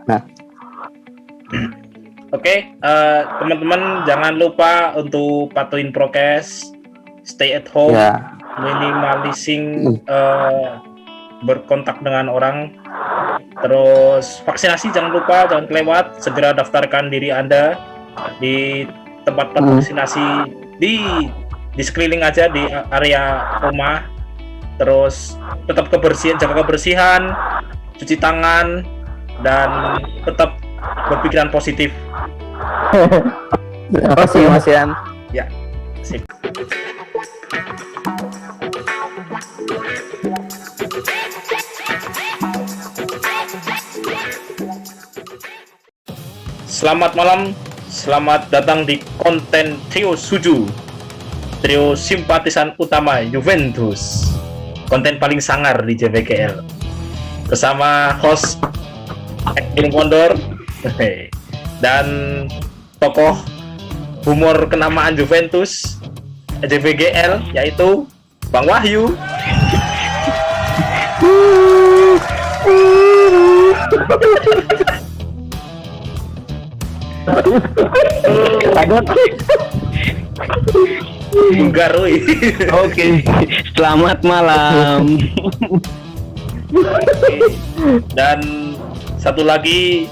Nah, Oke, teman-teman jangan lupa untuk patuhin prokes, stay at home, ya. minimalising berkontak dengan orang, terus vaksinasi jangan lupa, jangan kelewat, segera daftarkan diri Anda di tempat vaksinasi di sekeliling aja di area rumah, terus tetap jaga kebersihan, cuci tangan, dan tetap berpikiran positif. Terima kasih Mas Yan. Ya, sip. Selamat malam, selamat datang di konten Trio Suju, trio simpatisan utama Juventus, konten paling sangar di JBKL, bersama host Acting Kondor dan tokoh humor kenamaan Juventus JBGL, yaitu Bang Wahyu. Garui. Oke, selamat malam. Dan satu lagi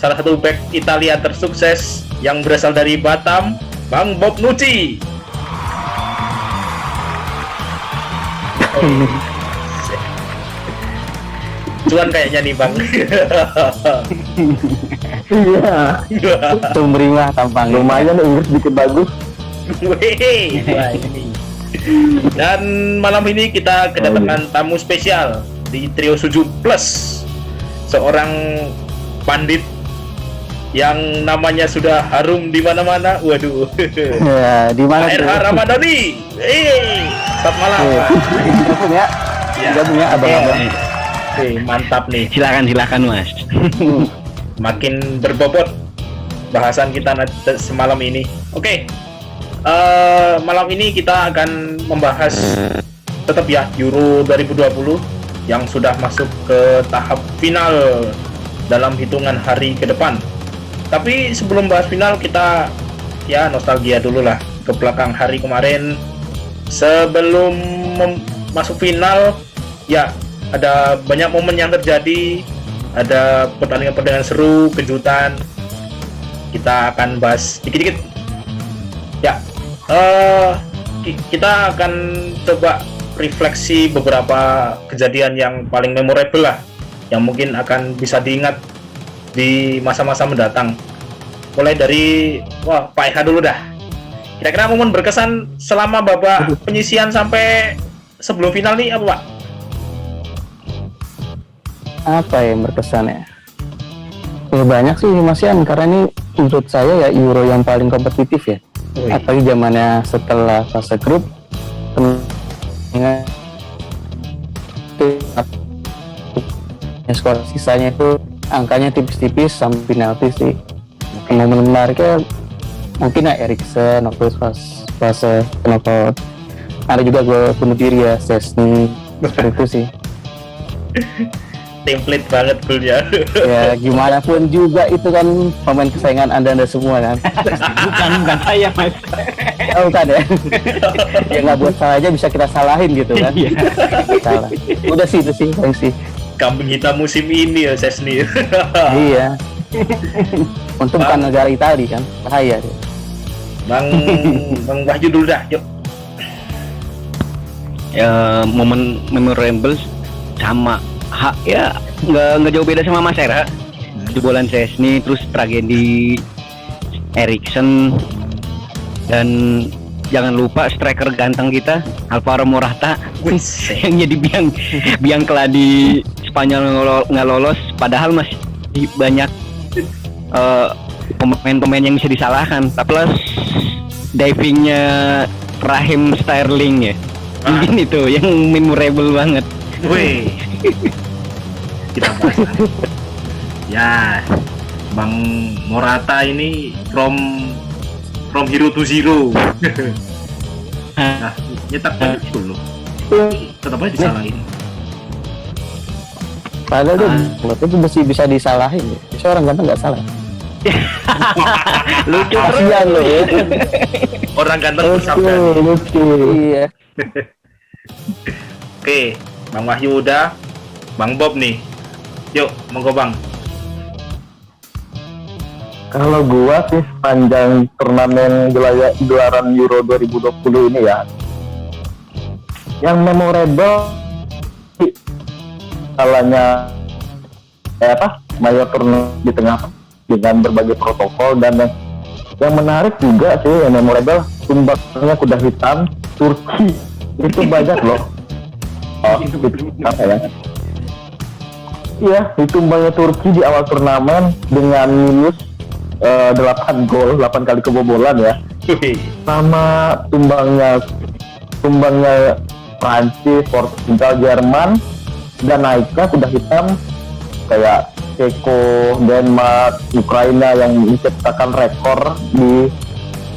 salah satu back Italia tersukses yang berasal dari Batam, Bang Bob Nucci. Cuan kayaknya nih Bang. Iya. Sumringah tampang. Lumayan Inggris dikit bagus. Wah, ini. Dan malam ini kita kedatangan tamu spesial di Trio Suju Plus, seorang pandit yang namanya sudah harum di mana-mana. Waduh. Ya, di mana RH Ramadhani. Selamat malam. Gabung ya. Gabung ya abang-abang. Mantap nih. Silakan Mas. Makin berbobot bahasan kita semalam ini. Oke. Malam ini kita akan membahas tetap ya Euro 2020 yang sudah masuk ke tahap final dalam hitungan hari ke depan. Tapi sebelum bahas final, kita ya nostalgia dulu lah ke belakang hari kemarin. Sebelum masuk final, ya ada banyak momen yang terjadi, ada pertandingan-pertandingan seru, kejutan. Kita akan bahas dikit-dikit. Ya, kita akan coba refleksi beberapa kejadian yang paling memorable lah, yang mungkin akan bisa diingat di masa-masa mendatang. Mulai dari Pak Eha dulu dah. Kira-kira momen berkesan selama babak penyisian sampai sebelum final nih apa Pak? Apa yang berkesan ya? Ya banyak sih Mas Yan, karena ini menurut saya ya Euro yang paling kompetitif ya. Apalagi zamannya setelah fase grup, skor sisanya itu angkanya tipis-tipis sampai penalti sih. Momen menariknya mungkin ya Eriksen waktu fase knockout. Ada juga gol bunuh diri ya Szczęsny, seperti itu sih. Template banget golnya. Ya gimana pun juga itu kan pemain kesayangan anda semua kan. bukan saya Mas. Oh bukan ya. Ya nggak buat salah aja bisa kita salahin gitu kan. Salah. Udah sih itu sih paling sih. Kambing hitam musim ini ya Szczęsny. Iya. Untung bukan negara Italia kan, bahaya deh. Bang Wahyu dulu dah, yuk. Momen memorable sama ya nggak jauh beda sama Mas Era. Jebolan Szczęsny, terus tragedi Eriksen, dan jangan lupa striker ganteng kita Alvaro Morata yang jadi biang keladi Spanyol nggak lolos, padahal masih banyak pemain-pemain yang bisa disalahkan. Plus divingnya Raheem Sterling ya, mungkin itu yang memorable banget. Wih, kita bahas. Ya, Bang Morata ini from hero to zero. Nah, nyetak banyak dulu, tetap aja disalahin. Padahal dia itu masih bisa disalahin. Bisa orang ganteng nggak salah. Lucu Kasihan lo ya. Orang ganteng bersabda. Lucu. Iya. Oke, Bang Wahyu udah, Bang Bob nih. Yuk, monggo Bang. Kalau gua sih sepanjang turnamen gelaran Euro 2020 ini ya, yang memorable kalanya mayor turnamen di tengah dengan berbagai protokol, dan yang menarik juga sih yang memorable tumbangnya kuda hitam Turki itu banyak loh. Apa ya? Iya, ditumbangnya Turki di awal turnamen dengan minus 8 gol, 8 kali kebobolan ya. Sama tumbangnya Prancis, Portugal, Jerman, dan naiknya kuda hitam kayak Ceko, Denmark, Ukraina yang menciptakan rekor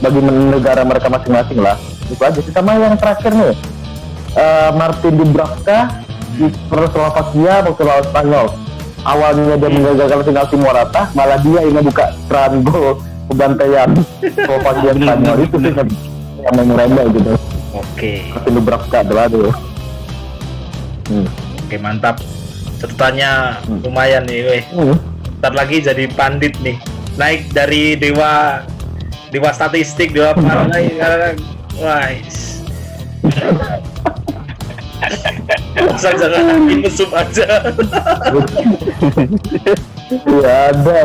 bagi negara mereka masing-masing lah. Itu aja sih. Sama yang terakhir nih, Martin Dubravka kiper Slovakia waktu lawan Spanyol. Awalnya dia menggagalkan penalti Morata, malah dia ini buka keran gol pembantaian Slovakia Spanyol. Itu sih yang memorable gitu. Oke. Martin Dubravka tuh. Oke, mantap. Catatannya lumayan nih, weh. Ntar lagi jadi pandit nih. Naik dari dewa statistik, dewa partai. Wah. Masa jangan mesum aja. Iya ada.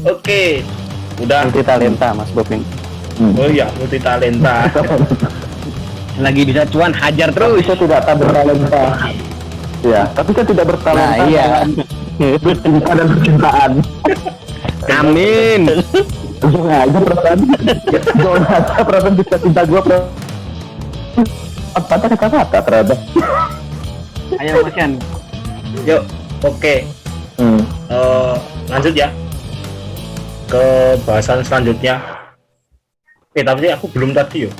Oke. Udah. Multi talenta Mas Bob ini. Oh iya, multi talenta. Lagi bisa cuan, hajar terus. Saya tidak tak bertalenta. Ya, tapi kan tidak bertalenta. Nah, iya. Bercinta dan percintaan. Amin. Jangan aja perasaan. Jangan aja perasaan bisa cinta gue. Apa kata-kata ternyata. Ayo Masian. Yuk, oke. Lanjut ya ke bahasan selanjutnya. Tapi aku belum tadi yo.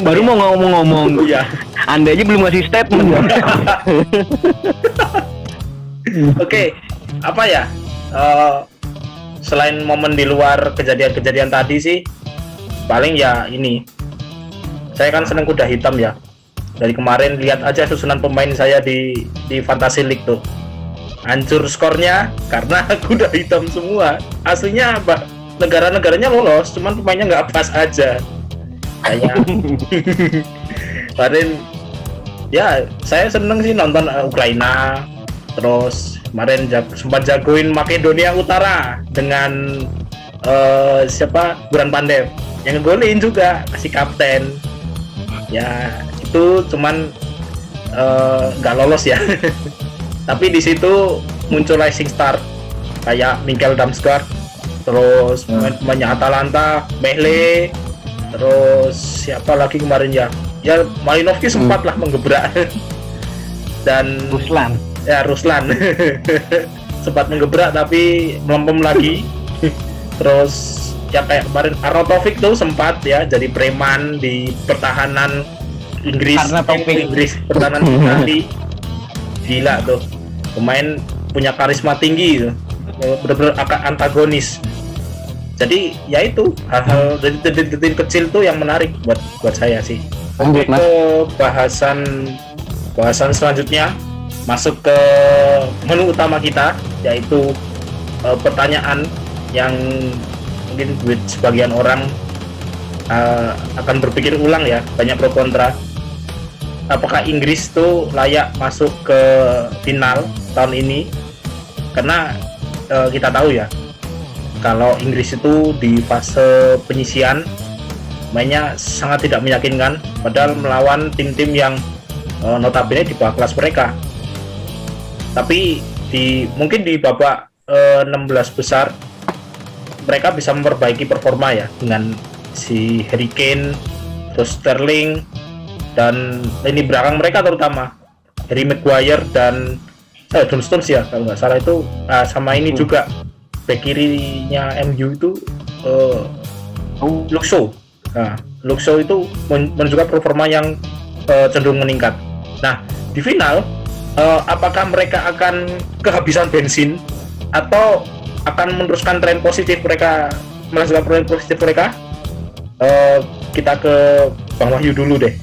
Baru mau ngomong-ngomong. Iya. Anda aja belum ngasih statement. Oke, apa ya? Selain momen di luar kejadian-kejadian tadi sih, paling ya ini. Saya kan seneng kuda hitam ya. Dari kemarin lihat aja susunan pemain saya di Fantasy League tuh. Hancur skornya karena kuda hitam semua. Aslinya negara-negaranya lolos, cuman pemainnya nggak pas aja. Kayak kemarin ya saya seneng sih nonton Ukraina, terus kemarin sempat jagoin Makedonia Utara dengan siapa Goran Pandev yang ngegolin juga, kasih kapten ya. Itu cuman nggak lolos ya. Tapi di situ muncul rising star kayak Mikkel Damsgaard, terus pemainnya Atalanta Mehle, terus siapa lagi kemarin ya Malinovskyi sempat lah menggebrak. Dan Ruslan sempat menggebrak tapi melempem lagi. Terus ya kayak kemarin Arnautovic tuh sempat ya jadi preman di pertahanan Inggris, pertahanan Itali. Gila tuh, pemain punya karisma tinggi tuh, benar-benar antagonis. Jadi ya itu hal-hal detil kecil tuh yang menarik buat saya sih. Lanjut, Mas. Ke bahasan selanjutnya, masuk ke menu utama kita, yaitu pertanyaan yang mungkin buat sebagian orang akan berpikir ulang ya, banyak pro kontra. Apakah Inggris tuh layak masuk ke final tahun ini? Karena kita tahu ya, kalau Inggris itu di fase penyisian mainnya sangat tidak meyakinkan, padahal melawan tim-tim yang notabene di bawah kelas mereka. Tapi mungkin di babak 16 besar mereka bisa memperbaiki performa ya, dengan si Harry Kane, terus Sterling, dan lini belakang mereka terutama Harry Maguire dan John Stones ya kalau nggak salah itu, sama ini juga back kirinya MU itu Luke Shaw. Nah, Luke Shaw itu menunjukkan performa yang cenderung meningkat. Nah, di final apakah mereka akan kehabisan bensin atau akan meneruskan tren positif mereka, melanjutkan tren positif mereka? Kita ke Bang Wahyu dulu deh,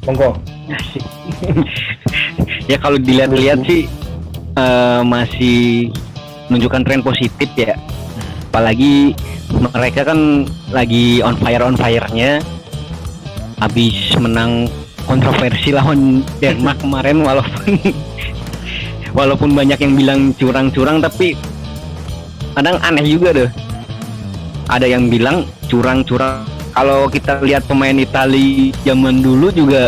monggo. Ya kalau dilihat-lihat sih masih menunjukkan tren positif ya. Apalagi mereka kan lagi on fire-nya. Habis menang kontroversi lawan Denmark kemarin, walaupun banyak yang bilang curang-curang, tapi kadang aneh juga deh. Ada yang bilang curang-curang. Kalau kita lihat pemain Itali zaman dulu juga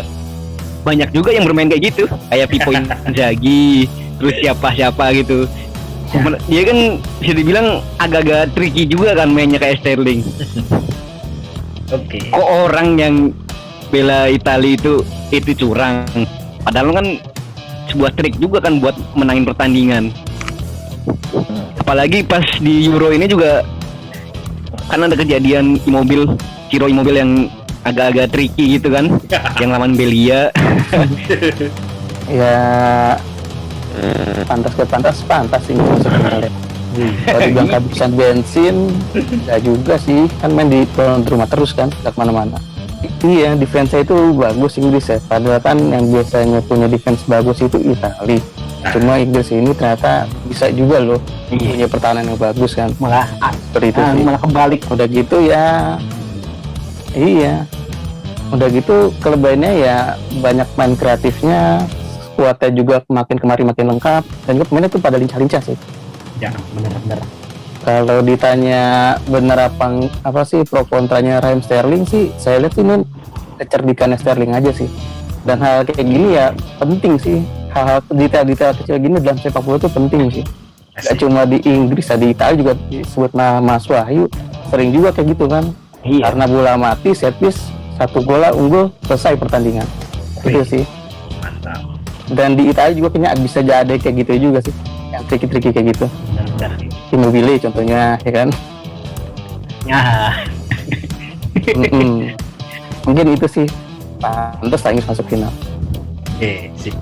banyak juga yang bermain kayak gitu, kayak Pippo Inzaghi, terus siapa gitu. Dia kan bisa dibilang agak-agak tricky juga kan mainnya kayak Sterling. Oke. Kok orang yang bela Itali itu curang, padahal kan sebuah trik juga kan buat menangin pertandingan. Apalagi pas di Euro ini juga kan ada kejadian Ciro Immobile yang agak-agak tricky gitu kan, yang lawan Belia. Ya pantas sih masuk final. Kalau dibilang kehabisan bensin, ya juga sih, kan main di tuan rumah terus kan, nggak kemana-mana. Iya, defense itu bagus Inggris ya. Padahal kan yang biasanya punya defense bagus itu Italia. Cuma Inggris ini ternyata bisa juga loh punya pertahanan yang bagus kan. Malah Seperti itu sih. malah kebalik. Udah gitu ya, iya. Udah gitu kelebihannya ya banyak main kreatifnya, skuadnya juga makin kemari makin lengkap, dan juga pemainnya tuh pada lincah-lincah sih. Ya, Bener-bener. Kalau ditanya bener apa sih pro kontranya Raheem Sterling sih, saya lihat sih ini kecerdikannya Sterling aja sih. Dan hal kayak gini ya penting sih. Hal-hal detail-detail kecil gini dalam sepak bola itu penting sih. Gak cuma di Inggris, di Italia juga disebut Mas Wahyu sering juga kayak gitu kan. Iya. Karena bola mati, set piece, 1 bola unggul, selesai pertandingan. Itu sih. mantap. Dan di Italia juga kayaknya bisa jadi kayak gitu juga sih, yang tricky kayak gitu. Bener-bener. Immobile contohnya, ya kan. Ya. Mungkin itu sih pantas lah Inggris masuk final. Oke, sip.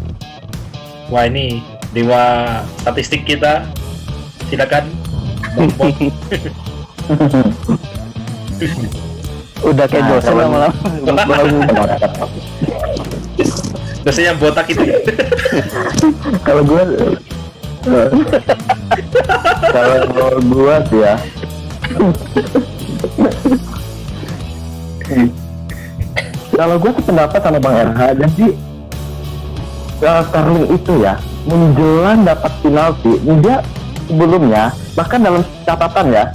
Wah, ini dewa statistik kita. Silakan. Bang. Udah kayak dosen lama-lama. Biasanya botak itu. Kalau gue sih ya, kalau gue sependapat sama Bang RH, jadi Sterling itu ya menjelang dapat penalti, dia sebelumnya bahkan dalam catatan ya,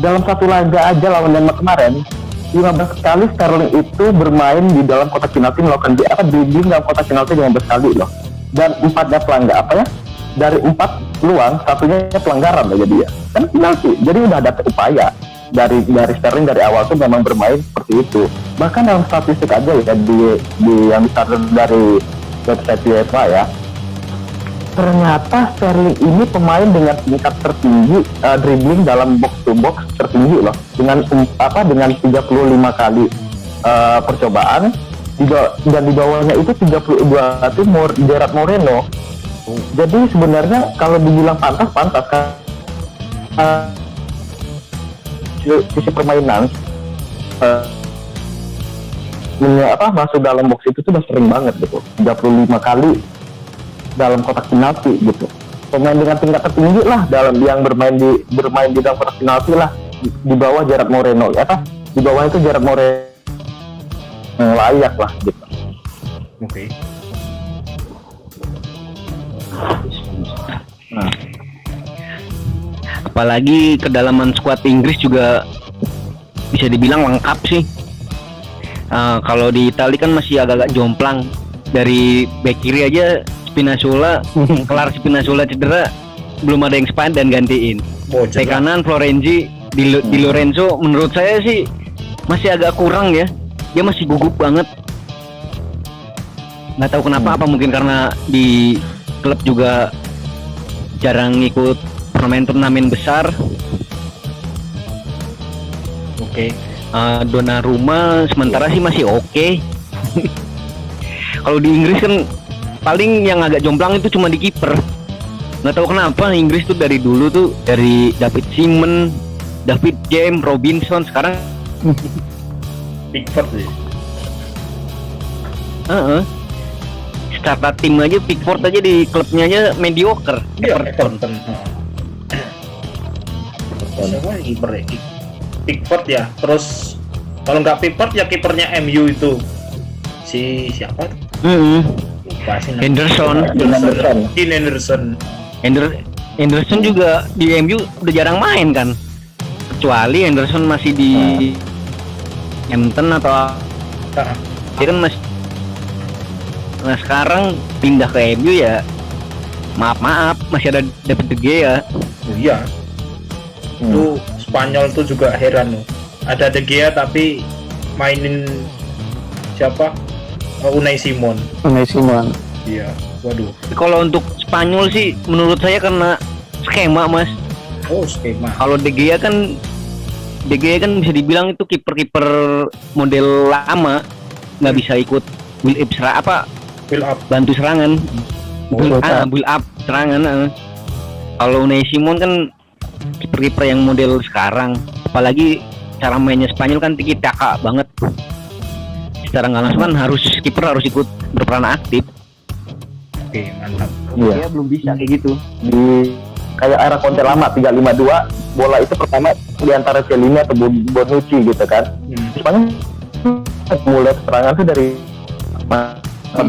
dalam satu laga aja lawan Denmark kemarin 15 kali Sterling itu bermain di dalam kotak penalti, melakukan dribbling dalam kotak penalti 15 kali loh, dan 4-nya pelanggar dari 4 peluang, satunya pelanggaran loh, jadi ya kan penalti. Jadi udah ada upaya dari Sterling dari awal tuh memang bermain seperti itu. Bahkan dalam statistik aja ya di yang dicatat dari website UEFA ya, ternyata Sterling ini pemain dengan tingkat tertinggi dribbling dalam box to box tertinggi loh, dengan 35 kali percobaan, dan di bawahnya itu 32 itu Gerard Moreno. Jadi sebenarnya kalau dibilang pantas kan, sisi permainan masuk dalam box itu sudah sering banget gitu, 35 kali dalam kotak penalti gitu. Pemain dengan tingkat tertinggi lah dalam yang bermain di dalam kotak penalti lah, di bawah Gerard Moreno di bawah itu Gerard Moreno layak lah gitu. Oke. Apalagi kedalaman skuad Inggris juga bisa dibilang lengkap sih. Kalau di Italia kan masih agak-agak jomplang. Dari back kiri aja Spinazzola, kelar Spinazzola cedera, belum ada yang span dan gantiin. Back kanan Florenzi, di Lorenzo menurut saya sih masih agak kurang ya. Dia masih gugup banget. Nggak tahu kenapa, apa mungkin karena di klub juga jarang ikut turnamen besar. Oke. Donnarumma sementara sih masih oke. Kalau di Inggris kan paling yang agak jomplang itu cuma di kiper. Nggak tahu kenapa Inggris tuh dari dulu tuh dari David Seaman, David James, Robinson, sekarang Pickford sih. starter tim aja Pickford aja di klubnya aja mediocre. Iya, Everton. Siapa yang kiper ya? Pickford ya. Terus kalau nggak Pickford ya kipernya MU itu siapa? Lupa sih namanya. Henderson. Dean Henderson. Henderson juga di MU udah jarang main kan, kecuali Henderson masih di Hampton atau dia kan masih. Nah sekarang pindah ke MU ya maaf masih ada David De Gea. Oh iya. Itu Spanyol tuh juga heran loh. Ada De Gea tapi mainin siapa? Unai Simon. Iya. Waduh. Kalau untuk Spanyol sih menurut saya karena skema mas. Oh skema. Kalau De Gea kan bisa dibilang itu kiper model lama, nggak bisa ikut build up bantu serangan, build up serangan. Kalau Unai Simon kan kiper yang model sekarang, apalagi cara mainnya Spanyol kan tiki taka banget. Secara nggak langsung kan kiper harus ikut berperan aktif. Oke, mantap. Iya. Dia belum bisa kayak gitu. Di kayak era Conte lama 352 bola itu pertama di antara Chiellini atau Bonucci gitu kan. Soalnya mulai serangan tuh dari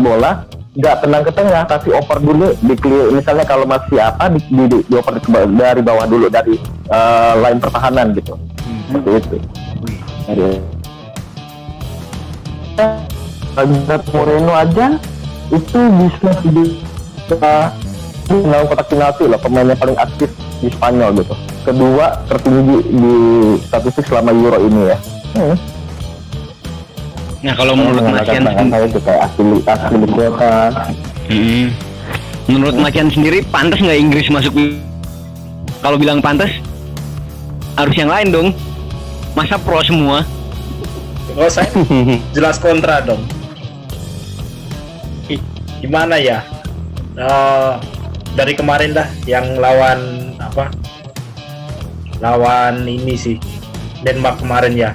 bola nggak tenang ke tengah, kasih oper dulu di clear. Misalnya kalau masih di oper dari bawah dulu dari line pertahanan gitu. Seperti itu. Albert Moreno aja itu bisa dalam kotak penalti lah, pemain yang paling aktif di Spanyol gitu. Kedua tertinggi di statistik selama Euro ini ya. Nah kalau menurut Mas Yan saya itu kayak asli di kota. Menurut Mas Yan sendiri pantas nggak Inggris masuk? Kalau bilang pantas harus yang lain dong. Masa pro semua? Oh saya jelas kontra dong. Gimana ya? Dari kemarin dah yang lawan ini sih Denmark kemarin ya.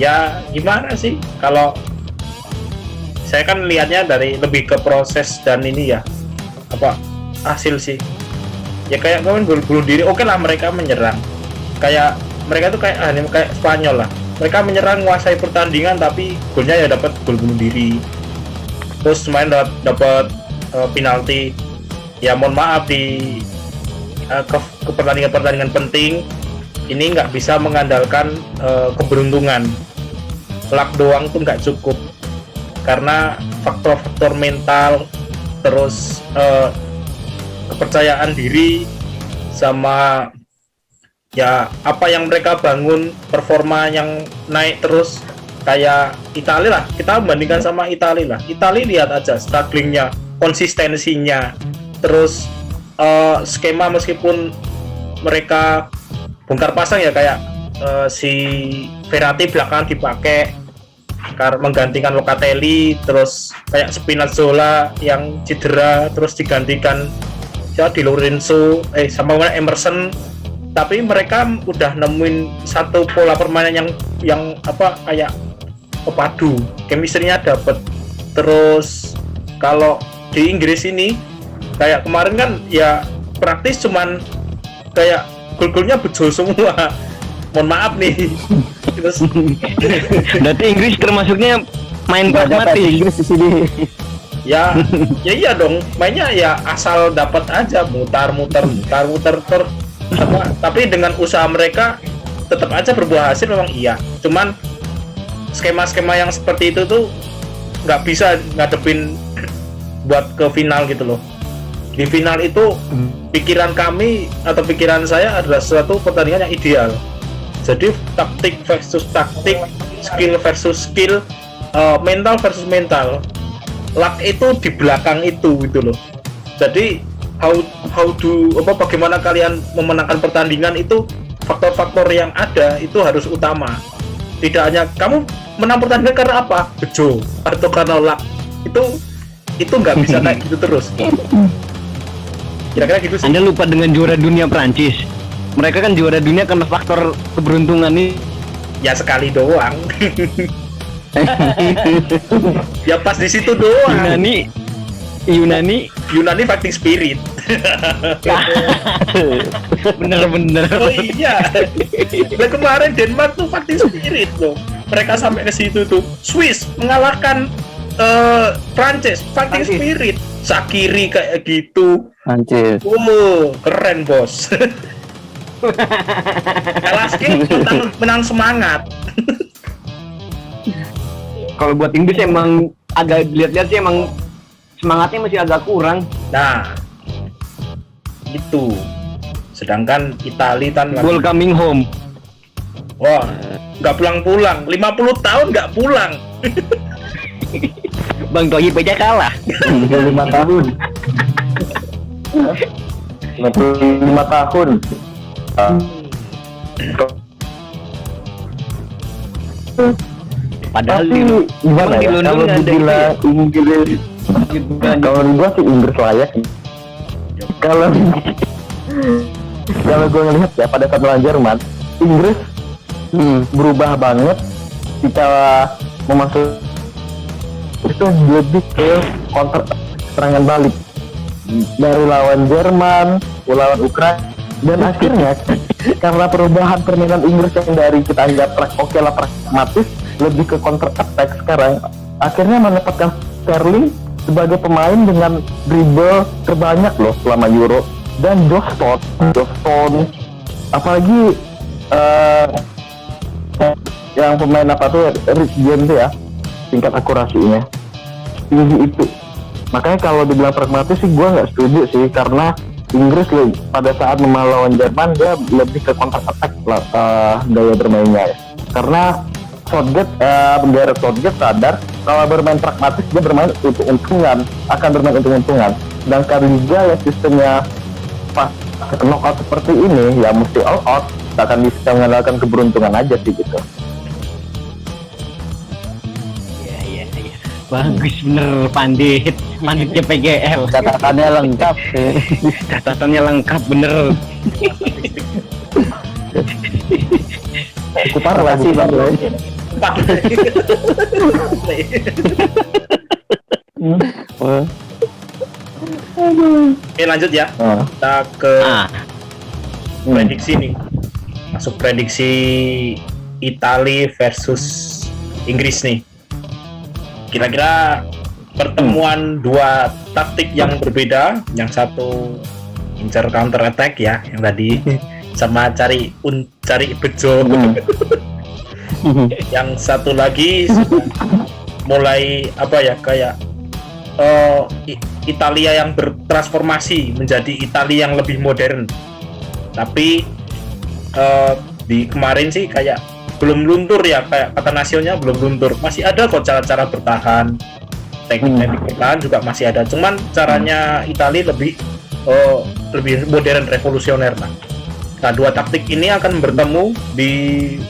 Ya gimana sih kalau saya kan lihatnya dari lebih ke proses dan ini ya hasil sih. Ya kayak kemarin gol bunuh diri, oke lah mereka menyerang. Kayak mereka tuh kayak Spanyol lah. Mereka menyerang menguasai pertandingan tapi golnya ya dapat gol bunuh diri. Terus main dapat penalti. Ya mohon maaf di ke pertandingan penting ini nggak bisa mengandalkan keberuntungan. Luck doang tuh nggak cukup karena faktor-faktor mental, terus kepercayaan diri sama ya apa yang mereka bangun, performa yang naik terus. Kayak Italia lah, kita bandingkan sama Italia lah. Italia lihat aja strugglingnya, konsistensinya, terus skema meskipun mereka bongkar pasang ya kayak si Verratti belakangan dipakai menggantikan Locatelli, terus kayak Spinazzola yang cedera terus digantikan Di Lorenzo sama Emerson, tapi mereka udah nemuin satu pola permainan yang kayak padu, chemistry-nya dapet. Terus kalau di Inggris ini kayak kemarin kan ya praktis cuman kayak gol-golnya bejo semua. Mohon maaf nih. Terus berarti Inggris termasuknya main pragmatis Inggris di sini. ya iya dong, mainnya ya asal dapat aja, mutar tapi dengan usaha mereka tetap aja berbuah hasil memang iya. Cuman skema-skema yang seperti itu tuh nggak bisa ngadepin buat ke final gitu loh. Di final itu pikiran kami atau pikiran saya adalah suatu pertandingan yang ideal. Jadi taktik versus taktik, skill versus skill, mental versus mental. Luck itu di belakang itu gitu loh. Jadi bagaimana kalian memenangkan pertandingan itu faktor-faktor yang ada itu harus utama. Tidak hanya kamu menang pertandingan karena apa? Bejo atau karena luck. Itu Itu nggak bisa kayak gitu terus. Kira-kira gitu sih. Anda lupa dengan juara dunia Prancis. Mereka kan juara dunia karena faktor keberuntungan nih. Ya sekali doang. Ya pas di situ doang. Yunani fighting spirit. bener. Oh iya. Nah, kemarin Denmark tuh fighting spirit loh. Mereka sampai ke situ tuh. Swiss mengalahkan Prancis fighting spirit. Shaqiri kayak gitu. Anjir. Keren bos. Kalah skill, menang semangat. Kalau buat Inggris emang agak lihat-lihat sih emang semangatnya masih agak kurang. Nah, itu. Sedangkan Italia kan Goal coming home. wah, nggak pulang-pulang. 50 tahun nggak pulang. Bang Toyib aja kalah. 5 tahun. 55 tahun. Padahal Tapi gimana di ya? London Kalau nggak ada dibilang Inggris, kalau gua sih Inggris layak. Kalau kalau gua ngelihat ya pada saat melawan Jerman, Inggris berubah banget ketika memasuk itu lebih ke counter serangan balik dari lawan Jerman, lawan Ukraina, dan akhirnya karena perubahan permainan Inggris yang dari kita anggap pragmatis lebih ke counter attack sekarang, akhirnya menempatkan Sterling sebagai pemain dengan dribble terbanyak loh selama Euro, dan Josh Stone apalagi yang pemain apa tuh Rich James ya, tingkat akurasinya tinggi itu. Makanya kalau dibilang pragmatis sih gue nggak setuju sih, karena Inggris pada saat melawan Jerman dia lebih ke counter attack gaya bermainnya ya. Karena Gareth Southgate sadar kalau bermain pragmatis dia bermain untuk untungan, akan bermain untuk untungan. Sedangkan liga ya sistemnya pas knockout seperti ini ya mesti all out, tak akan bisa mengandalkan keberuntungan aja sih gitu. Iya. Bagus bener Panditnya PGL. Catatannya lengkap sih. Catatannya lengkap bener. Cukup parah sih Bang. Oke, lanjut ya. Kita ke prediksi nih. Masuk prediksi Italia versus Inggris nih. Kira-kira pertemuan dua taktik yang berbeda, yang satu incer counter attack ya, yang tadi sama cari bejo. Yang satu lagi mulai apa ya, kayak Italia yang bertransformasi menjadi Italia yang lebih modern. Tapi di kemarin sih kayak belum luntur ya, kayak kata nasionalnya belum luntur. Masih ada kok cara-cara bertahan, teknik bertahan juga masih ada. Cuman caranya Italia lebih modern, revolusioner. Nah, dua taktik ini akan bertemu di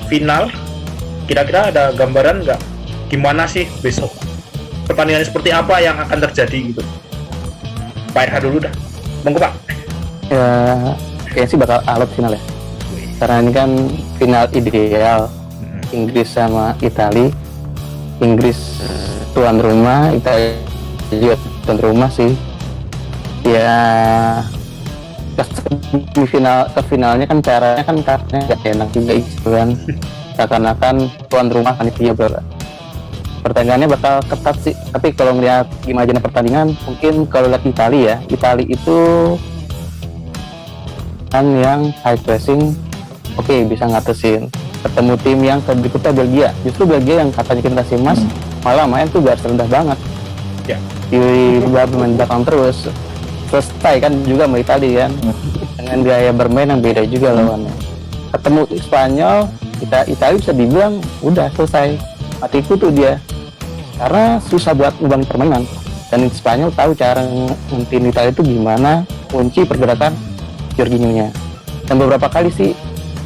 final. Kira-kira ada gambaran nggak gimana sih besok pertandingan seperti apa yang akan terjadi gitu? Pak RH dulu dah, monggo Pak. Ya, kayaknya sih bakal alot final ya. Karena ini kan final ideal Inggris sama Italia. Inggris tuan rumah, Italia juga tuan rumah sih. Ya, ke finalnya kan caranya kan karena gak enak juga itu kan. Seakan-akan tuan rumah panitia pertandingannya bakal ketat sih. Tapi kalau melihat gimana pertandingan, mungkin kalau lihat Italia itu kan yang high pressing, oke, bisa ngatasin. Ketemu tim yang berikutnya Belgia, justru Belgia yang katanya generasi emas malah main tuh garis rendah banget ya. Di main belakang terus selesai kan juga sama Italia kan, dengan gaya bermain yang beda juga lawannya. Ketemu Spanyol, Italia bisa dibilang udah selesai, matiku tuh dia, karena susah buat ngubah permainan. Dan Spanyol tahu cara ngentin Italia itu gimana, kunci pergerakan Jorginho-nya. Dan beberapa kali sih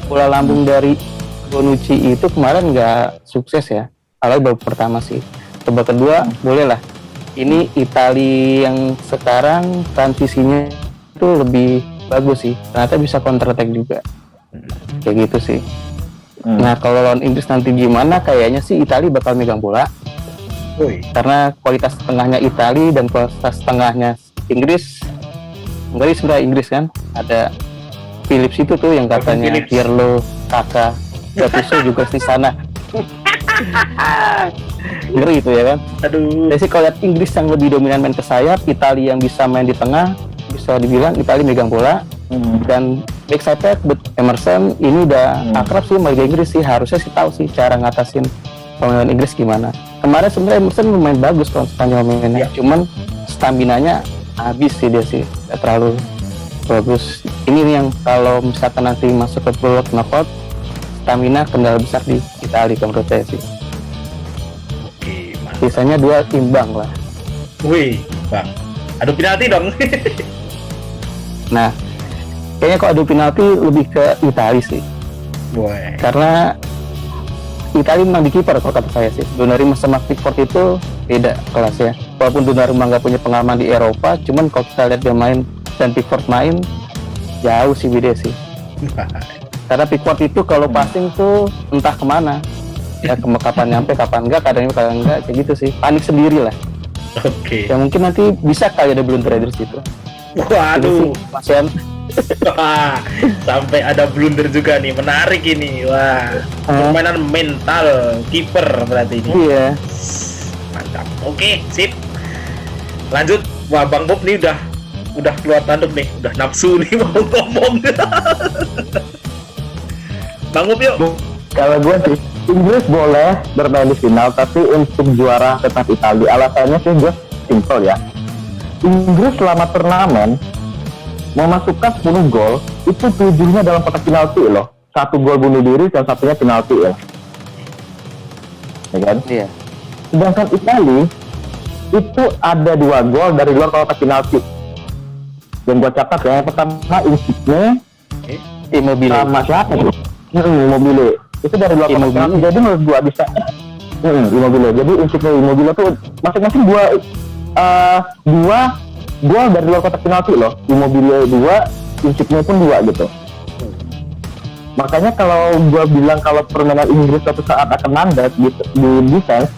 bola lambung dari Bonucci itu kemarin nggak sukses ya, apalagi babak pertama sih. Babak kedua boleh lah ini Itali yang sekarang transisinya itu lebih bagus sih. Ternyata bisa counter attack juga. Kayak gitu sih. Nah, kalau lawan Inggris nanti gimana? Kayaknya sih Itali bakal megang bola. Woi. Karena kualitas tengahnya Itali dan kualitas tengahnya Inggris. Sebenarnya Inggris kan ada Phillips itu tuh yang katanya Phillips. Pirlo, Kakak, Gattuso juga di sana. Ngeri itu ya kan. Aduh. Jadi sih kalau lihat Inggris yang lebih dominan main ke sayap, Italia yang bisa main di tengah, bisa dibilang Italia megang bola. Dan back sayap Emerson ini udah akrab sih sama Liga Inggris sih, harusnya sih tahu sih cara ngatasin pemain Inggris gimana. Kemarin sebenarnya Emerson lumayan bagus kalau sepanjang mainnya, cuman staminanya habis sih dia sih, nggak terlalu bagus. Ini nih yang kalau misalkan nanti masuk ke babak knockout, stamina kendala besar di Italia menurut saya sih. Oke, mantap. Sisanya 2 imbang lah. Wih, Bang. Adu penalti dong. Nah, kayaknya kalau adu penalti lebih ke Italia sih, Woi. karena Italia memang di kiper kalau kata saya sih. Donnarumma sama Pickford itu beda kelasnya. Walaupun Donnarumma nggak punya pengalaman di Eropa, cuman kalau kita lihat dia main dan Pickford main, jauh sih beda sih. Karena Pickford itu kalau passing tuh entah kemana, ya kapan nyampe, kapan enggak, kayak gitu sih. Panik sendiri lah. Oke. Ya mungkin nanti bisa kali ada blunder di situ. Waduh. Pasien. Wah, sampai ada blunder juga nih, menarik ini. Wah, permainan mental kiper berarti ini. Iya. Mantap. Oke, sip. Lanjut. Wah, Bang Bob nih udah keluar tanduk nih, udah nafsu nih mau ngomong. Bang Bob yuk. Kalau gue sih, Inggris boleh bermain di final, tapi untuk juara tetap Italia. Alasannya sih gue simple ya. Inggris selama turnamen memasukkan 10 gol, itu 7-nya dalam kotak penalti loh. 1 gol bunuh diri dan 1-nya penalti ya. Ya kan? Iya. Sedangkan Italia itu ada 2 gol dari luar kotak penalti. Yang gua catat ya, yang pertama Insigne Immobile. sama siapa tuh? Immobile. Itu dari luar kotak Immobile. penalti. Jadi menurut gua bisa Immobile. Jadi Insigne Immobile tuh masing-masing dua gol dari luar kotak penalti loh. Immobile 2, Insigne pun 2 gitu. Makanya kalau gua bilang kalau permainan Inggris suatu saat akan mandat di defense,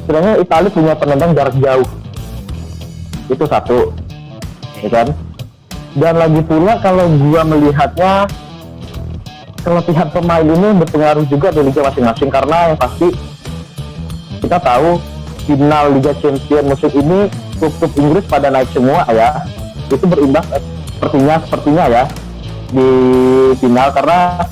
sebenarnya Italia punya penendang jarak jauh. Itu satu, ya kan? Dan lagi pula kalau gua melihatnya keletihan pemain ini berpengaruh juga di liga masing-masing, karena yang pasti kita tahu final Liga Champions musim ini klub-klub Inggris pada naik semua ya. Itu berimbas sepertinya ya di final, karena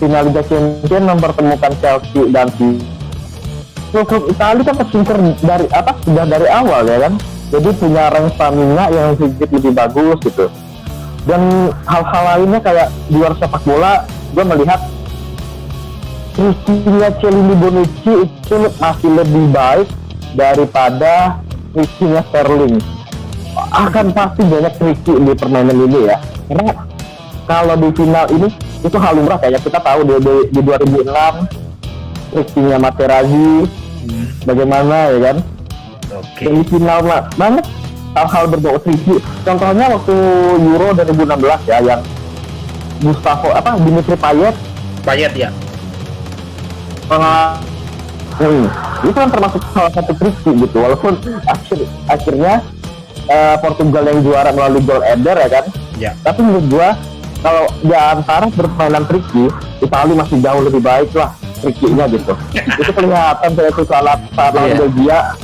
final Liga Champions mempertemukan Chelsea dan klub Italia kan tersingkir dari sudah dari awal ya kan, jadi punya rank stamina yang sedikit lebih bagus gitu. Dan hal-hal lainnya kayak di luar sepak bola, gue melihat Cristiano Celini Bonucci itu masih lebih baik daripada Cristiano Sterling. Akan pasti banyak triki di permainan ini ya, karena kalau di final ini itu hal lumrah kayak kita tahu di 2006 trikinya Materazzi bagaimana ya kan. Oke. Dan di final banyak hal-hal berbau triki. Contohnya waktu Euro 2016 ya, yang Dimitri Payet Ya. itu kan termasuk salah satu triki gitu, walaupun akhirnya Portugal yang juara melalui gol Eder ya kan. Ya. Tapi menurut gua kalau di antara permainan triki, Italia masih jauh lebih baik lah trikinya gitu. Itu kelihatan saya tuh salah Belgia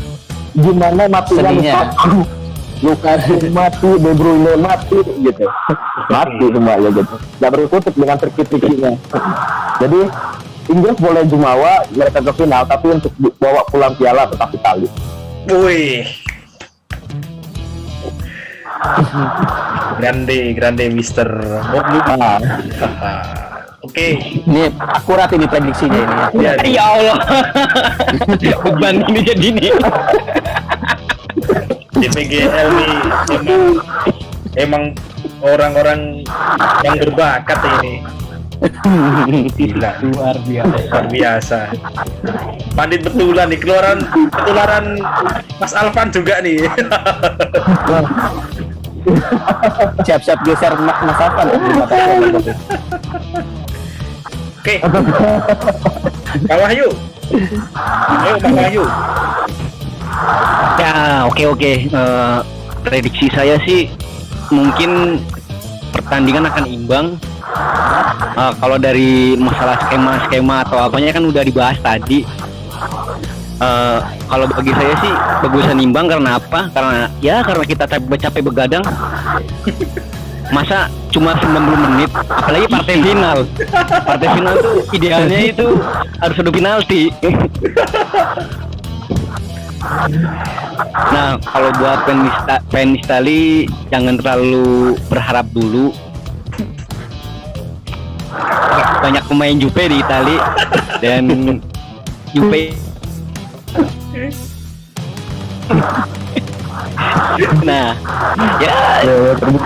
gimana matinya Lukaku mati, De Bruyne mati gitu. Mati semuanya gitu. Gak berkutik dengan triki-trikinya. Jadi Inggris boleh jumawa mereka ke final, tapi untuk bawa pulang piala tetap Italia. Wih. Grande Mister Bob. Oke. Ini akurat ini prediksinya ini. Ya, Ya Allah. Beban ini jadi nih. DPGL nih emang orang-orang yang berbakat ini. Gila, Luar biasa. luar biasa. Pandit betulan nih, ketularan Mas Alvan juga nih. Siap-siap geser Mas Afan. Oke, Kak Wahyu. Ayo Kak Wahyu. Ya, oke. Prediksi saya sih mungkin pertandingan akan imbang. Kalau dari masalah skema atau apanya kan udah dibahas tadi. Kalau bagi saya sih bagusan imbang karena apa? Karena kita capek begadang. Masa cuma 90 menit, apalagi partai final. Partai final tuh idealnya itu harus adu penalti. Nah, kalau buat fans Itali jangan terlalu berharap dulu. Banyak pemain Juve di Itali dan Juve. Nah, ya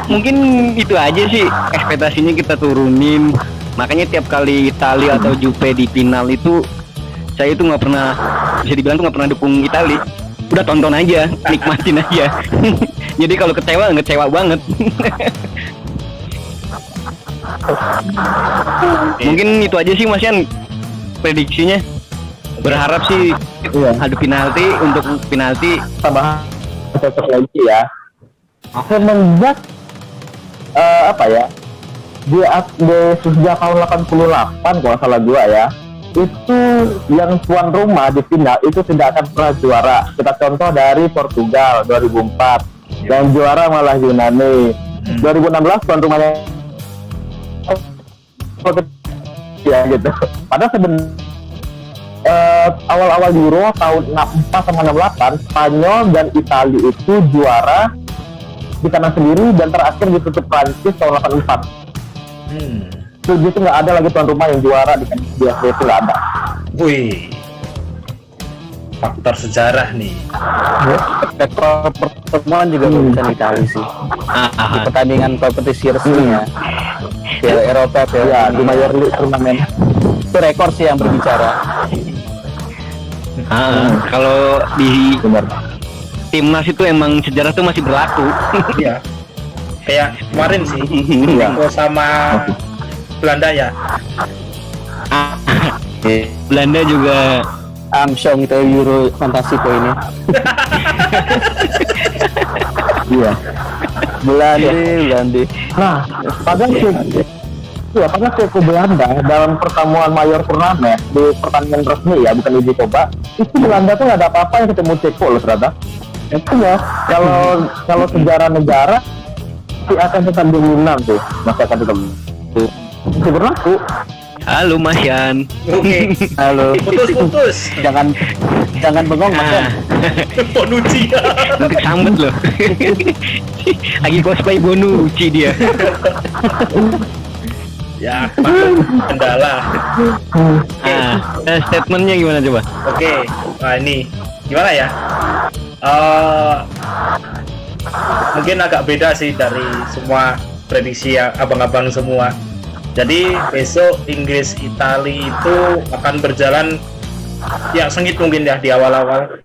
mungkin itu aja sih ekspektasinya kita turunin. Makanya tiap kali Italia atau Juve di final itu saya itu nggak pernah, bisa dibilang tuh nggak pernah dukung Italia. Udah tonton aja, nikmatin aja. Jadi kalau ngecewa banget. Mungkin itu aja sih Mas Yan prediksinya. Berharap sih adu penalti untuk penalti. Tambahan cocok lagi ya. Semenjak apa ya? Di sejak tahun 88 kalau salah gua ya. Itu yang tuan rumah di final itu tidak akan pernah juara. Kita contoh dari Portugal 2004 yang juara malah Yunani. 2016 tuan rumahnya ya gitu. Padahal sebenarnya awal-awal Euro tahun 64 sama 68 Spanyol dan Italia itu juara di kandang sendiri dan terakhir ditutup Prancis tahun 84. Itu nggak ada lagi tuan rumah yang juara di kandang sendiri, itu nggak ada. Wih, faktor sejarah nih. Rekor pertemuan juga bukan Italia sih. Di pertandingan kompetisi resminya Piala Eropa Ya di Major League turnamen itu rekor sih yang berbicara. Kalau di benar. timnas itu emang sejarah tuh masih berlaku. Iya. Kayak kemarin sih, Iya. Meksiko sama Belanda ya. Belanda juga Armstrong itu Euro fantasi poinnya. Iya. Belanda. Nah, padahal Ceko Belanda dalam pertemuan mayor turnamen di pertandingan resmi ya, bukan uji coba, itu Belanda tuh nggak ada apa-apa yang ketemu Ceko loh ternyata. Itu ya, kalau sejarah negara pasti akan tetap dominan tuh, masih akan tetap itu berlaku. halo Mas Yan. Oke. Halo. Putus. Jangan bengong Mas. Bonucci. Nanti sambet loh. Lagi cosplay Bonucci dia. Ya, masuk kendala. Statementnya gimana coba? Oke. Nah ini gimana ya? Mungkin agak beda sih dari semua prediksi ya, abang-abang semua. Jadi besok Inggris Italia itu akan berjalan ya sengit mungkin ya di awal-awal.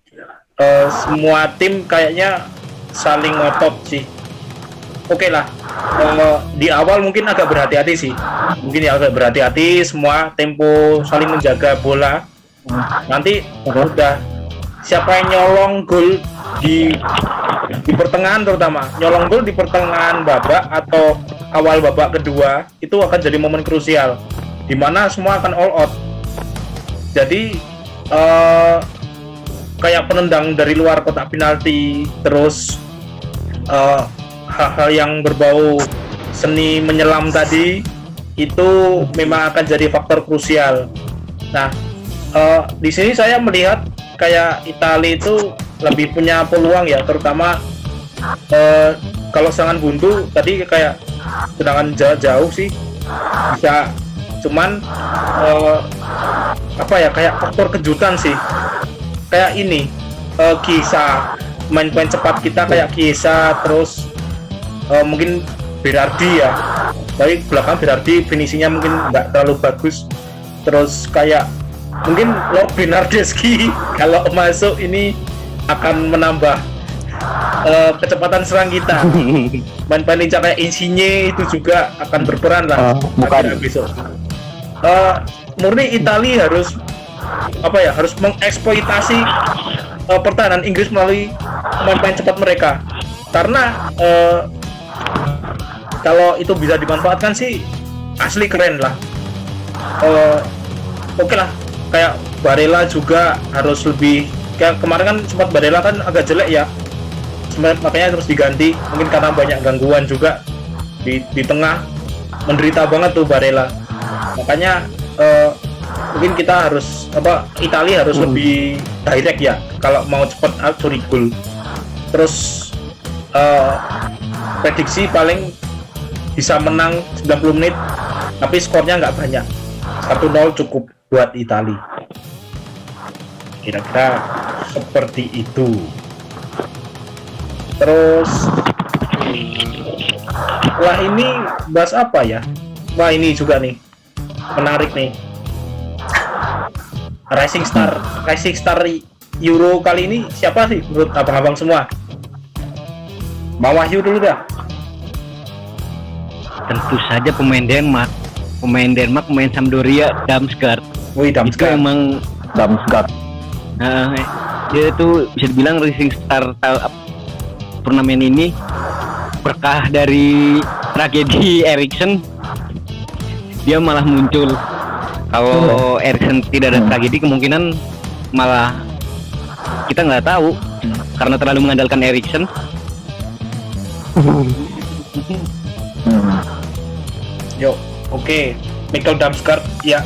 Semua tim kayaknya saling ngotot sih. Oke lah. Di awal mungkin agak berhati-hati sih. Mungkin ya agak berhati-hati, semua tempo saling menjaga bola. Nanti udah siapa yang nyolong gol di pertengahan, terutama nyolong gol di pertengahan babak atau awal babak kedua, itu akan jadi momen krusial di mana semua akan all out. Jadi kayak penendang dari luar kotak penalti, terus hal-hal yang berbau seni menyelam tadi itu memang akan jadi faktor krusial. Nah, di sini saya melihat kayak Italia itu lebih punya peluang ya, terutama kalau serangan buntu tadi kayak tendangan jauh sih bisa, cuman apa ya, kayak faktor kejutan sih, kayak ini Chiesa, main-main cepat kita kayak Chiesa, terus mungkin Berardi ya, tapi belakang Berardi finishingnya mungkin nggak terlalu bagus. Terus kayak mungkin Lord Bernardeschi kalau masuk ini akan menambah kecepatan serang kita. Main lincah kayak Insigne itu juga akan berperan lah bukan. besok. Murni Italia harus harus mengeksploitasi pertahanan Inggris melalui pemain cepat mereka, karena kalau itu bisa dimanfaatkan sih asli keren lah. Oke lah, kayak Barella juga harus lebih, kayak kemarin kan sempat Barella kan agak jelek ya, makanya terus diganti, mungkin karena banyak gangguan juga di tengah, menderita banget tuh Barella. Makanya mungkin kita harus Italia harus lebih direct ya kalau mau cepat curi gol. Terus prediksi paling bisa menang 90 menit tapi skornya nggak banyak, 1-0 cukup buat Italia. Kira-kira seperti itu. Terus setelah ini bahas apa ya? Wah, ini juga nih menarik nih. Rising Star Euro kali ini siapa sih menurut abang-abang semua? Bang Wahyu dulu dah. Tentu saja pemain Denmark, pemain Sampdoria, Damsgaard. Wih, Itu Damsgaard. emang Damsgaard. dia itu bisa dibilang rising star turnamen ini, berkah dari tragedi Eriksen. Dia malah muncul. Kalau Eriksen tidak ada tragedi, kemungkinan malah kita nggak tahu karena terlalu mengandalkan Eriksen. Yo, oke. Michael Damsgaard ya.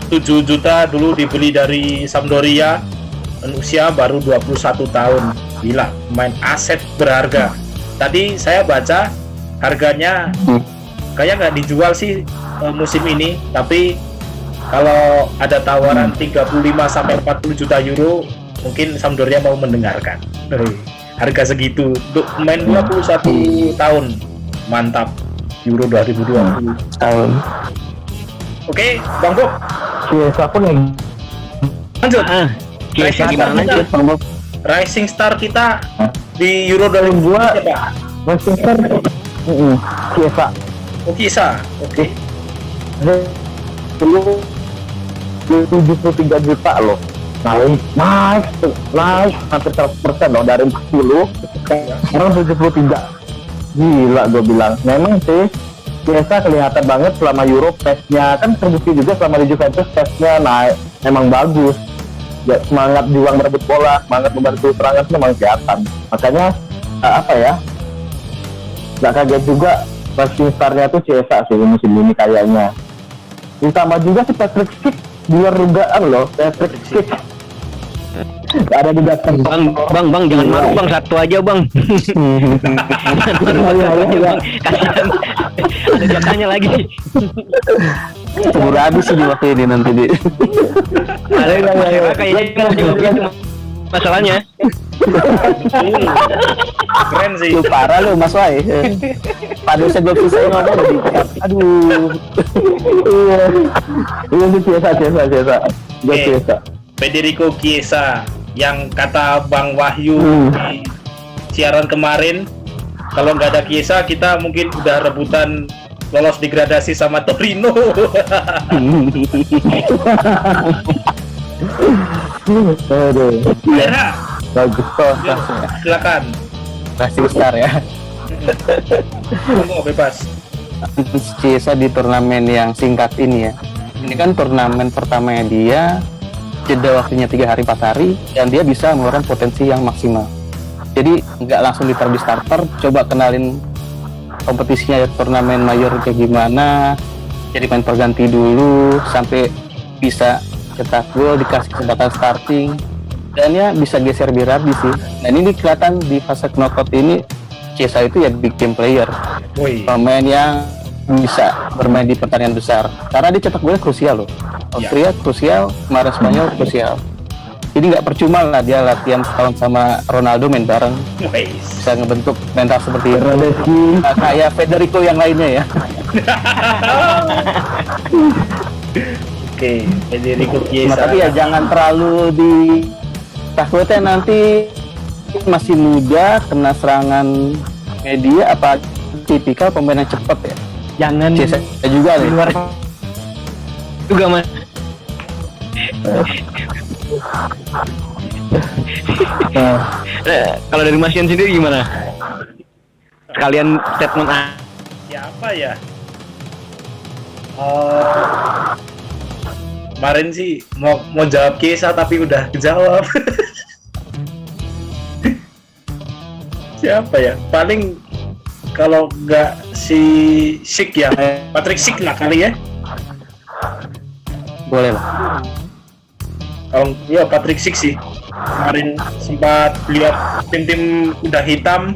7 juta dulu dibeli dari Sampdoria dan usia baru 21 tahun. Gila, main aset berharga. Tadi saya baca harganya kayak nggak dijual sih musim ini, tapi kalau ada tawaran 35 sampai 40 juta euro, mungkin Sampdoria mau mendengarkan. Harga segitu untuk main 21 tahun. Mantap. Euro 2002 tahun. Oke, Bang Bob, Chiesa pun yang lanjut. Chiesa Rising gimana Star sih? kita- Rising Star kita di Euro 2002 siapa? Manchester. Chiesa. Oh, Chiesa. Oke. Dulu 73 juta loh. Naik hampir 100% loh, dari 40 sekarang 73. Gila gue bilang. Memang sih Chiesa kelihatan banget selama Euro, pace-nya kan terbukti juga selama di Juventus, pace-nya naik, memang bagus ya, semangat juang merebut bola, semangat membantu serangan itu memang kelihatan. Makanya nggak kaget juga rising star-nya tuh Chiesa sih musim ini kayaknya. Ditambah juga si Patrick Schick di luar dugaan loh. Patrick Schick ada di belakang. Bang, jangan maruk bang, satu aja bang. Iya. Kasihan. Ada jatahnya lagi. Keburu habis sih di waktu ini nanti di. Ada kayaknya mau jawab itu masalahnya. Keren sih. Lu parah lu Mas Wai. Padahal saya belum selesai ngomong tadi. Aduh. Iya sih Chiesa. Gue Oke. Chiesa. Federico Chiesa yang kata Bang Wahyu di siaran kemarin, kalau nggak ada Chiesa kita mungkin udah rebutan lolos degradasi sama Torino. Aduh, Era, bagus kok. silakan. Rising Star ya. Monggo bebas. Chiesa di turnamen yang singkat ini ya. Ini kan turnamen pertamanya dia, jeda waktunya 3 hari 4 hari, dan dia bisa mengeluarkan potensi yang maksimal. Jadi nggak langsung ditaruh di starter, coba kenalin kompetisinya ya, turnamen mayor kayak gimana, jadi main perganti dulu sampai bisa cetak gol, dikasih kesempatan starting, dan ya bisa geser Berardi sih. Dan ini kelihatan di fase knockout ini Chiesa itu ya big game player, Woi, pemain yang bisa bermain di pertandingan besar karena dia cetak golnya krusial loh. Austria krusial, kemarin Spanyol krusial. Jadi Jadi nggak percuma lah dia latihan setahun sama Ronaldo main bareng, Wais. bisa ngebentuk mental seperti itu. Bernadeschi. Kayak Federico yang lainnya ya. Oke, Federico Cuma Chiesa. tapi ya jangan terlalu takutnya nanti masih muda kena serangan media apa tipikal pemain yang cepat ya. Jangan Chiesa juga di nih. luar juga mas. Nah, Kalau dari Mas Yan sendiri gimana? Sekalian statement Siapa ya? Kemarin sih mau jawab Chiesa tapi udah kejawab. Siapa ya? Paling kalau nggak si Schick ya, Patrick Schick lah kali ya. Boleh lah. Kalau ya Patrick Schick sih. Kemarin sempat lihat tim-tim udah hitam,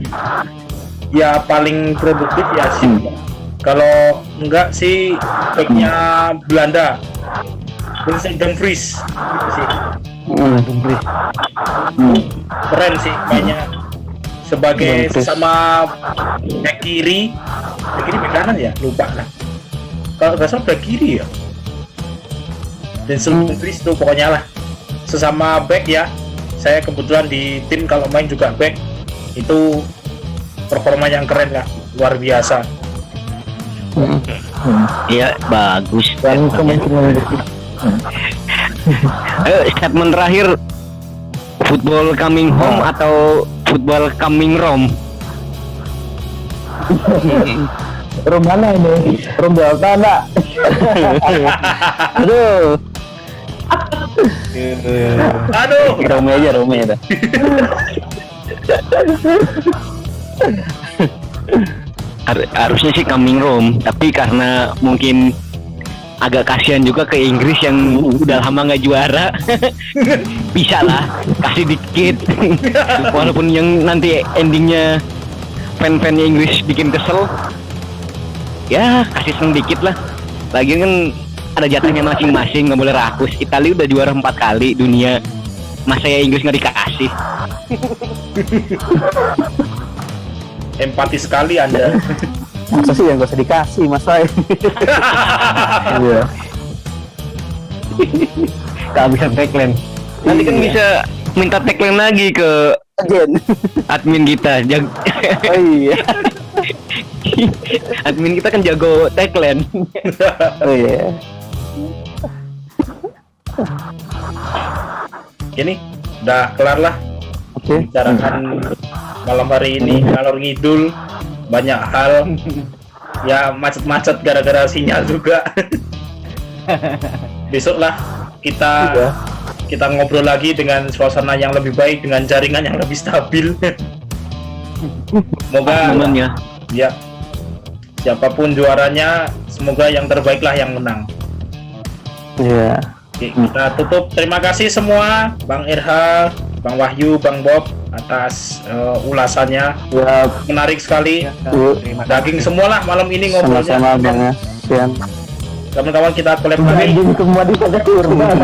ya paling produktif ya Schick. Kalau enggak sih backnya Belanda, Vincent Dumfries gitu sih. Keren sih kayaknya sebagai Dumfries. sesama back kiri back kanan ya, lupa lah. Kalau nggak salah back kiri ya. Vincent Dumfries tuh pokoknya lah sesama back ya. Saya kebetulan di tim kalau main juga back, itu performa yang keren lah, luar biasa. Iya bagus. dan kemungkinan Ayo statement terakhir, football coming home atau football coming Rome? Rom mana ini? Rom Delta enggak? Aduh, Aduh, Rome aja dah. Harusnya sih coming Rome, tapi karena mungkin agak kasihan juga ke Inggris yang udah lama nggak juara. Bisa lah kasih dikit. Walaupun yang nanti endingnya fan-fannya Inggris bikin kesel, ya kasih seneng dikit lah. Lagian kan ada jatahnya masing-masing, nggak boleh rakus. Italia udah juara 4 kali dunia, masa ya Inggris nggak dikasih? empati sekali Anda. Masa sih yang gak usah dikasih Mas Rai. Iya. Kehabisan tagline. Nanti kan Iya. bisa minta tagline lagi ke Agen. admin kita. Oh iya. Admin kita kan jago tagline. Oh iya. Ini udah kelar lah Oke. bicarakan malam hari ini, ngalor ngidul banyak hal, ya macet-macet gara-gara sinyal juga. Besok lah kita Iya. kita ngobrol lagi dengan suasana yang lebih baik, dengan jaringan yang lebih stabil. Semoga Momennya. ya siapapun juaranya, semoga yang terbaik lah yang menang. Iya. Oke, kita tutup. Terima kasih semua, Bang Irha, Bang Wahyu, Bang Bob, atas ulasannya. Ya, Menarik sekali. Bu. Daging semualah malam ini ngobrolnya. Sama-sama Bang Sian. Kawan-kawan kita collab lagi. daging semua dipakai kurban.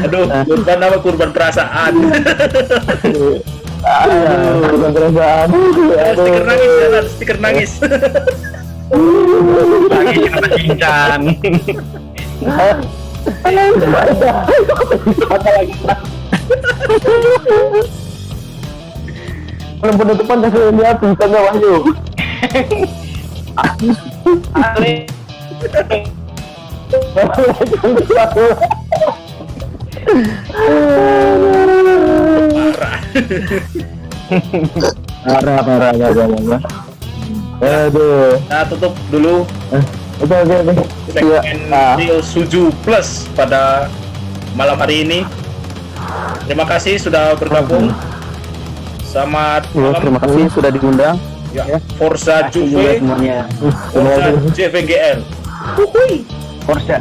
Aduh, kurban apa kurban perasaan. Aduh, bukan perasaan. Stiker nangis, jalan stiker nangis. Lagi kita cincang. Apa lagi? Belum penutupan kasih lihat tulisannya Wahyu. Parah. Aduh. Nah, tutup dulu Oke. segmen Rio Suju Plus pada malam hari ini. Terima kasih sudah bergabung. Selamat Ya, malam. terima kasih sudah diundang. Ya, Forza Juga Juve, semuanya. Forza JVGL. Porsche.